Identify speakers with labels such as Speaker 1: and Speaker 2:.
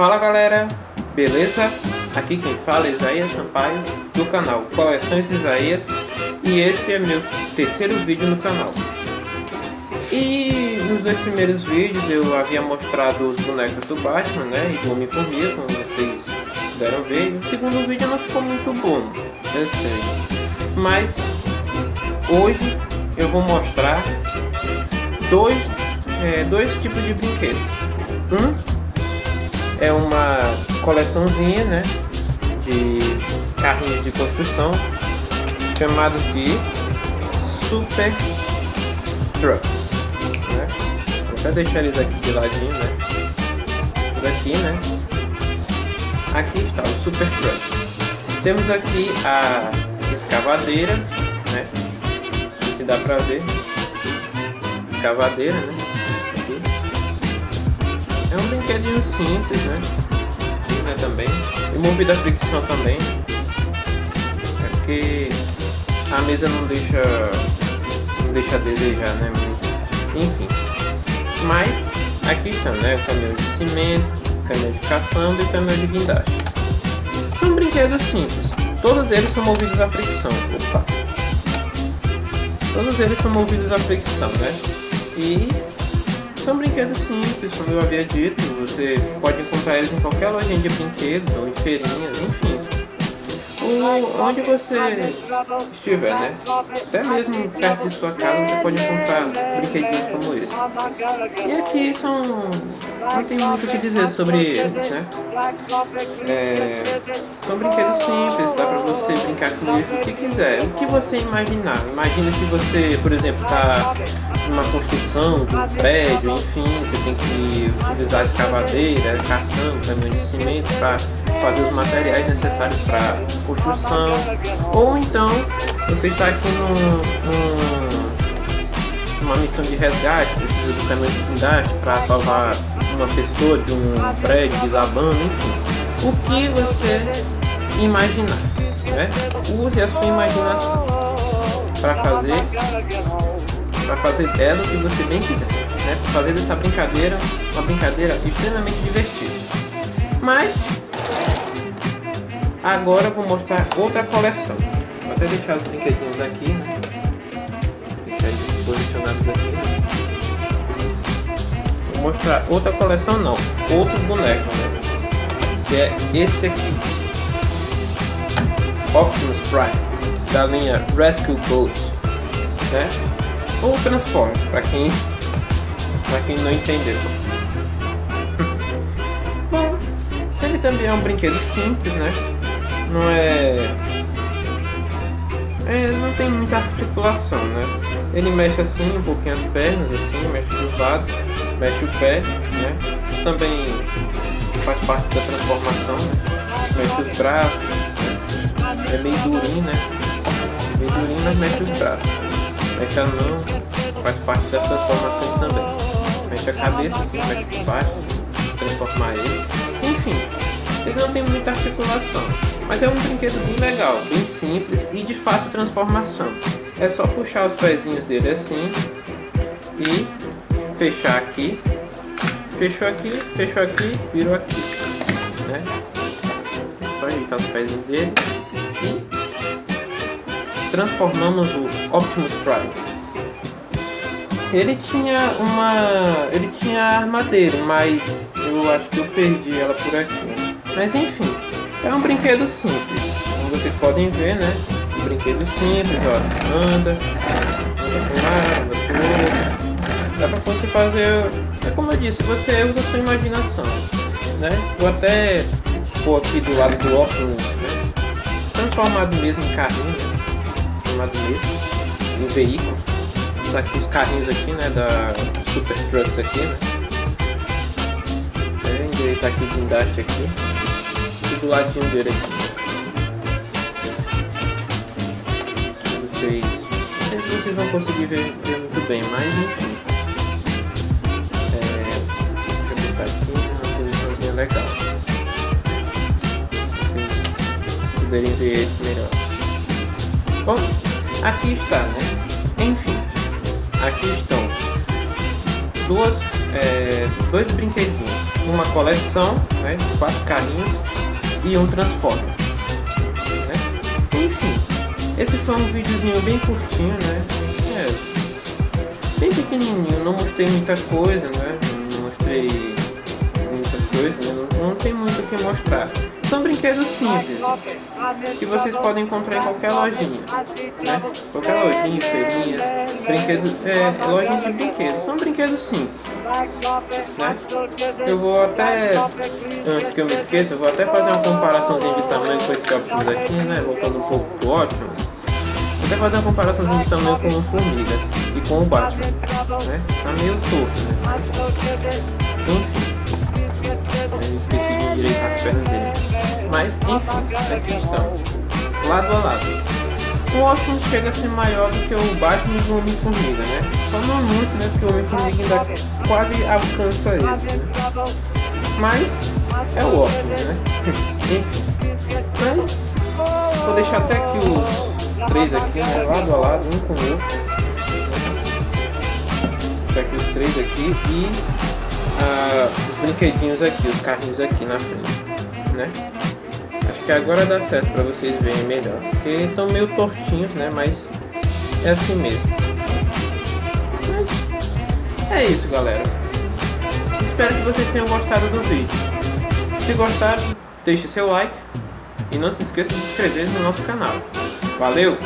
Speaker 1: Fala galera, beleza? Aqui quem fala é Isaías Sampaio, do canal Coleções Isaías, e esse é meu terceiro vídeo no canal. E nos dois primeiros vídeos eu havia mostrado os bonecos do Batman, né, e do Homem-Formiga, como vocês puderam ver. O segundo vídeo não ficou muito bom, eu sei, mas hoje eu vou mostrar dois tipos de brinquedos. É uma coleçãozinha, né, de carrinhos de construção, chamado de Super Trucks, né? Vou até deixar eles aqui de ladinho, né? Por aqui, né? Aqui está o Super Trucks. Temos aqui a escavadeira, né? Que dá pra ver. Escavadeira, né? Aqui. É um brinquedinho simples, né? Né, também. E movido a fricção também. É porque a mesa não deixa a desejar, né? Enfim. Mas aqui está, né? O caminhão de cimento, caminhão de caçamba e caminhão de guindaste. São brinquedos simples. Todos eles são movidos a fricção. Opa! Todos eles são movidos a fricção, né? E são brinquedos simples, como eu havia dito. Você pode encontrar eles em qualquer lojinha de brinquedos ou em feirinhas, enfim. Onde você estiver, né? Até mesmo perto de sua casa você pode encontrar brinquedinhos como esse. E aqui não tem muito o que dizer sobre eles, né? São brinquedos simples, dá pra você brincar com eles o que quiser, o que você imaginar. Imagina que você, por exemplo, está numa construção de um prédio, enfim, você tem que utilizar a escavadeira, caçamba, caminhão de cimento para fazer os materiais necessários para construção. Ou então você está aqui numa missão de resgate, precisa do caminhão de guindaste para salvar uma pessoa de um prédio desabando, enfim. O que você imaginar, né? Use a sua imaginação para fazer dela o que você bem quiser, né? Para fazer dessa brincadeira uma brincadeira extremamente divertida. Mas agora eu vou mostrar outra coleção. Vou até deixar os brinquedinhos aqui, né? Deixar eles posicionados aqui, né? Vou mostrar outra coleção, não, outro boneco, né? Que é esse aqui, Optimus Prime, da linha Rescue Boat, né? Ou Transform, para quem não entendeu. Bom, ele também é um brinquedo simples, né? Não tem muita articulação, né? Ele mexe assim um pouquinho as pernas, assim, mexe os lados, mexe o pé, né? Também faz parte da transformação, né? Mexe os braços, né? É meio durinho, né? Meio durinho, mas mexe os braços. Mexe a mão, faz parte das transformações também. Mexe a cabeça, assim, mexe por baixo, assim, transformar ele. Enfim, ele não tem muita articulação, mas é um brinquedo bem legal, bem simples e de fácil transformação. É só puxar os pezinhos dele assim e fechar aqui. Fechou aqui, virou aqui, né? Só ajeitar os pezinhos dele e transformamos o Optimus Prime. Ele tinha a arma dele, mas eu acho que eu perdi ela por aqui. Mas enfim, é um brinquedo simples, como vocês podem ver, né? Um brinquedo simples, ó, anda para um lado, anda para o outro. Dá pra você fazer, é como eu disse, você usa a sua imaginação, né? Vou até pôr aqui do lado do Optimus, né? Transformado mesmo em carrinho, né? Transformado mesmo em veículo. Aqui os carrinhos aqui, né, da Super Trucks aqui, né? Endireitar aqui o guindaste aqui e do ladinho dele aqui. Não sei se vocês vão conseguir ver muito bem, mas enfim. Deixa eu botar aqui uma posiçãozinha legal. Vocês poderem ver ele melhor. Bom, aqui está, né? Enfim. Aqui estão dois brinquedinhos. uma coleção, né, de 4 carrinhos e um Transformer, né? Enfim, esse foi um videozinho bem curtinho, né? Bem pequenininho, não mostrei muita coisa, né? Não mostrei muitas coisas, né? Não tem muito o que mostrar. São brinquedos simples que vocês podem encontrar em qualquer lojinha, né? Qualquer lojinha, feirinha, brinquedos, lojinha de brinquedos. São brinquedos simples, né? Eu vou até, antes que eu me esqueça, eu vou até fazer uma comparaçãozinha de tamanho com esse Optimus aqui, né? Voltando um pouco pro Optimus. Vou até fazer uma comparaçãozinha de tamanho com o Formiga e com o Batman, né? Tá meio torto, né? Enfim. Eu esqueci de endireitar as pernas dele. Mas, enfim, aqui estamos, lado a lado. O Optimus chega a ser maior do que o Batman e o Homem-Formiga, né? Só não muito, né? Porque o Homem-Formiga ainda quase alcança ele, né? Mas é o Optimus, né? Enfim. Mas vou deixar até aqui os 3 aqui, né? Lado a lado, um com o outro. Vou deixar aqui os 3 aqui e os brinquedinhos aqui, os carrinhos aqui na frente, né? Acho que agora dá certo para vocês verem melhor, porque estão meio tortinhos, né? Mas é assim mesmo. Mas é isso, galera. Espero que vocês tenham gostado do vídeo. Se gostaram, deixe seu like e não se esqueça de se inscrever no nosso canal. Valeu!